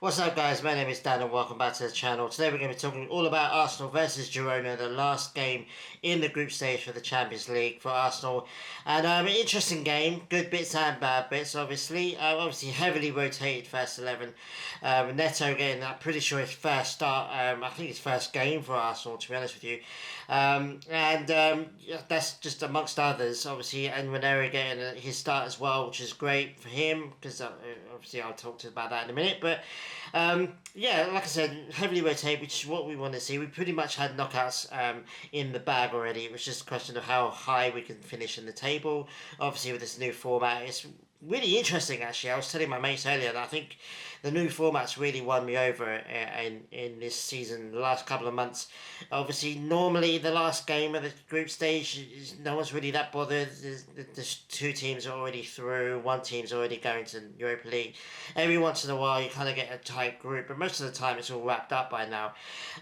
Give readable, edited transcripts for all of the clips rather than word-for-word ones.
What's up, guys? My name is Dan and welcome back to the channel. Today we're going to be talking all about Arsenal versus Girona, the last game in the group stage for the Champions League for Arsenal. And an interesting game, good bits and bad bits, obviously. Obviously heavily rotated first 11. Neto getting that, pretty sure his first start, I think his first game for Arsenal, to be honest with you. Yeah, that's just amongst others, obviously, and Ranieri getting his start as well, which is great for him, because obviously I'll talk about that in a minute, but yeah, like I said, heavily rotated, which is what we want to see. We pretty much had knockouts in the bag already. It was just a question of how high we can finish in the table. Obviously, with this new format, it's really interesting, actually. I was telling my mates earlier that I think the new format's really won me over in this season, the last couple of months. Obviously, normally the last game of the group stage, no one's really that bothered. There's two teams are already through, one team's already going to Europa League. Every once in a while, you kind of get a tight group, but most of the time it's all wrapped up by now.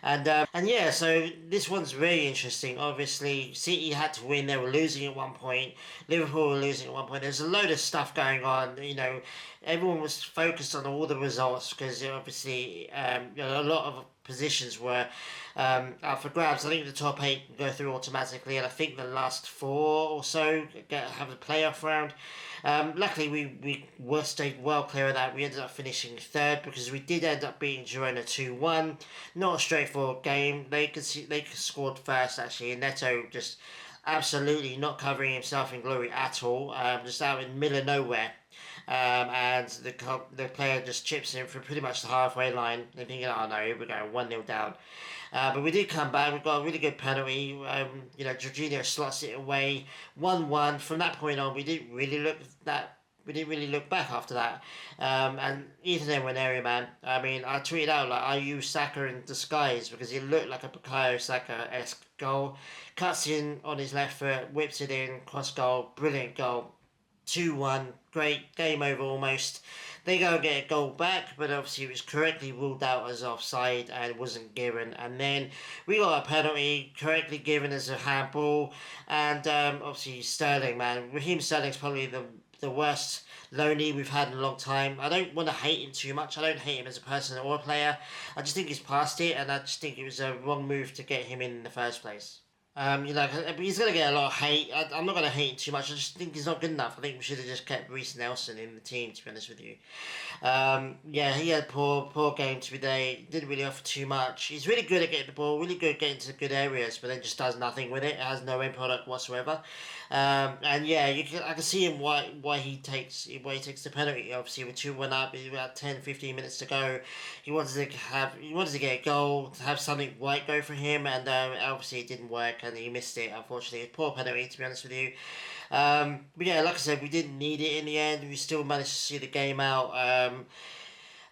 And yeah, so this one's really interesting. Obviously, City had to win. They were losing at one point. Liverpool were losing at one point. There's a load of stuff going on. You know, everyone was focused on all the results because obviously a lot of positions were up for grabs. I think the top eight go through automatically, and I think the last four or so have a playoff round. Luckily, we were stayed well clear of that. We ended up finishing third because we did end up beating Girona 2-1. Not a straightforward game. They scored first, actually, and Neto just absolutely not covering himself in glory at all. Just out in the middle of nowhere. And the player just chips in from pretty much the halfway line. They're thinking, oh no, we're going 1-0 down. But we did come back. We got a really good penalty. Jorginho slots it away, 1-1. From that point on, we didn't really look back after that. And even then, when area man, I mean, I tweeted out like, "Are you Saka in disguise?" Because it looked like a Bukayo Saka-esque goal. Cuts in on his left foot, whips it in, cross goal, brilliant goal. 2-1, great, game over almost. They go and get a goal back, but obviously it was correctly ruled out as offside and wasn't given. And then we got a penalty correctly given as a handball. And obviously Sterling, man, Raheem Sterling's probably the worst loney we've had in a long time. I don't want to hate him too much. I don't hate him as a person or a player. I just think he's past it, and I just think it was a wrong move to get him in the first place. He's going to get a lot of hate. I'm not going to hate him too much. I just think he's not good enough. I think we should have just kept Reece Nelson in the team, to be honest with you. Yeah, he had poor game today. Didn't really offer too much. He's really good at getting the ball, really good at getting to good areas, but then just does nothing with it. It has no end product whatsoever. And yeah, I can see him why he takes the penalty. Obviously, with 2-1 up, about 10-15 minutes to go, he wanted to get a goal, to have something right go for him, and obviously it didn't work. And he missed it, unfortunately. A poor penalty, to be honest with you. But yeah, like I said, we didn't need it in the end. We still managed to see the game out.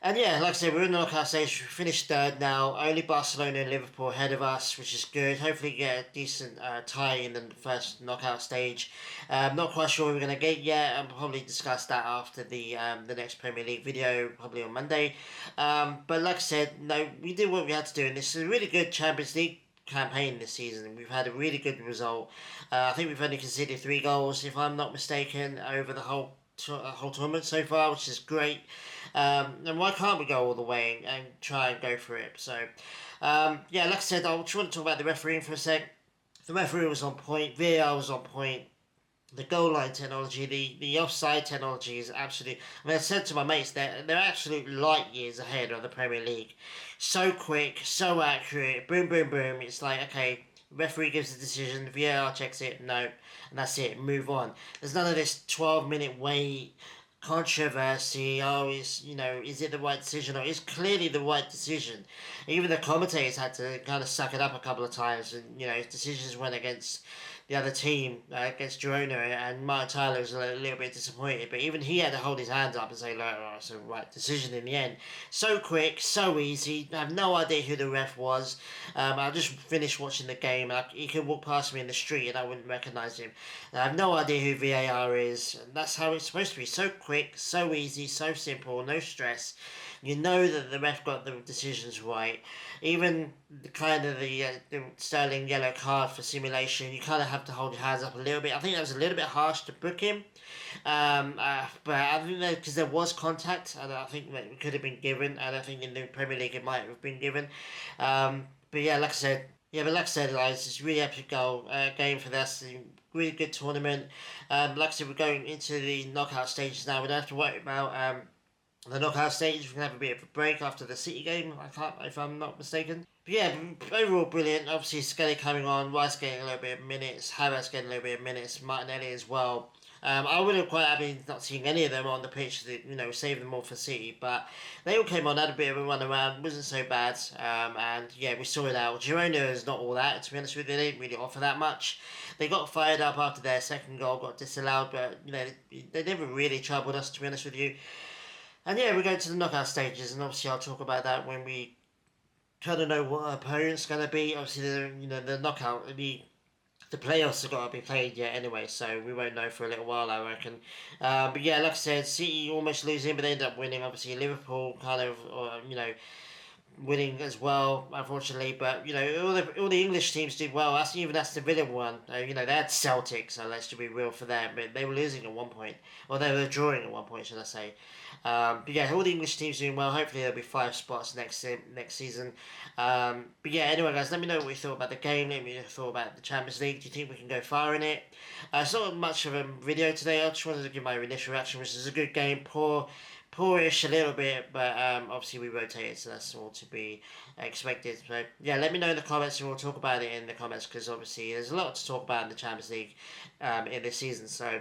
And yeah, like I said, we're in the knockout stage. We finished third now. Only Barcelona and Liverpool ahead of us, which is good. Hopefully get a decent tie in the first knockout stage. Not quite sure we're going to get yet. I'll probably discuss that after the next Premier League video, probably on Monday. But like I said, no, we did what we had to do. And this is a really good Champions League campaign this season. We've had a really good result. I think we've only conceded 3 goals, if I'm not mistaken, over the whole tournament so far, which is great. And why can't we go all the way and try and go for it? So, yeah, like I said, I just want to talk about the refereeing for a sec. The referee was on point. VAR was on point. The goal line technology, the offside technology is absolutely. I mean, I said to my mates that they're absolute light years ahead of the Premier League. So quick, so accurate, boom, boom, boom. It's like, okay, referee gives the decision, VAR checks it, no, and that's it. Move on. There's none of this 12-minute wait, controversy. Oh, is it the right decision? Or it's clearly the right decision. Even the commentators had to kind of suck it up a couple of times, and his decisions went against the other team, against Girona, and Martin Tyler was a little bit disappointed, but even he had to hold his hands up and say, "Look, it's the right decision in the end." So quick, so easy. I have no idea who the ref was. I just finished watching the game. He could walk past me in the street and I wouldn't recognise him. I have no idea who VAR is. And that's how it's supposed to be. So quick, so easy, so simple, no stress. You know that the ref got the decisions right. Even the Sterling yellow card for simulation, you kind of have to hold your hands up a little bit. I think that was a little bit harsh to book him. But I think that because there was contact, and I think that it could have been given, and I think in the Premier League it might have been given. But yeah, like I said, guys, it's a really epic game for this. Really good tournament. Like I said, we're going into the knockout stages now. We don't have to worry about the knockout stage. We can have a bit of a break after the City game. I can't, if I'm not mistaken. But yeah, overall brilliant. Obviously, Skelly coming on, Rice getting a little bit of minutes, Havertz getting a little bit of minutes, Martinelli as well. I would have quite happy not seeing any of them on the pitch to, save them all for City, but they all came on, had a bit of a run around, wasn't so bad, and yeah, we saw it out. Girona is not all that, to be honest with you, they didn't really offer that much. They got fired up after their second goal, got disallowed, but, they never really troubled us, to be honest with you. And yeah, we're going to the knockout stages, and obviously I'll talk about that when we kind of know what our opponent's going to be. Obviously, the knockout, the playoffs have got to be played yet anyway, so we won't know for a little while, I reckon. But yeah, like I said, City almost losing, but they ended up winning. Obviously, Liverpool kind of, winning as well, unfortunately. But all the English teams did well. Even Aston Villa won. They had Celtic, so let's be real for them. But they were losing at one point, or they were drawing at one point, should I say? But yeah, all the English teams doing well. Hopefully there'll be 5 spots next season. But yeah, anyway, guys, let me know what you thought about the game. Let me know what you thought about the Champions League. Do you think we can go far in it? It's not much of a video today. I just wanted to give my initial reaction, which is a good game. Poorish a little bit, but obviously we rotated, so that's all to be expected. So yeah, let me know in the comments, and we'll talk about it in the comments, because obviously there's a lot to talk about in the Champions League in this season. So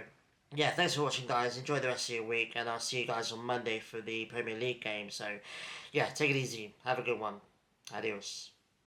yeah, thanks for watching, guys. Enjoy the rest of your week, and I'll see you guys on Monday for the Premier League game. So yeah, take it easy. Have a good one. Adios.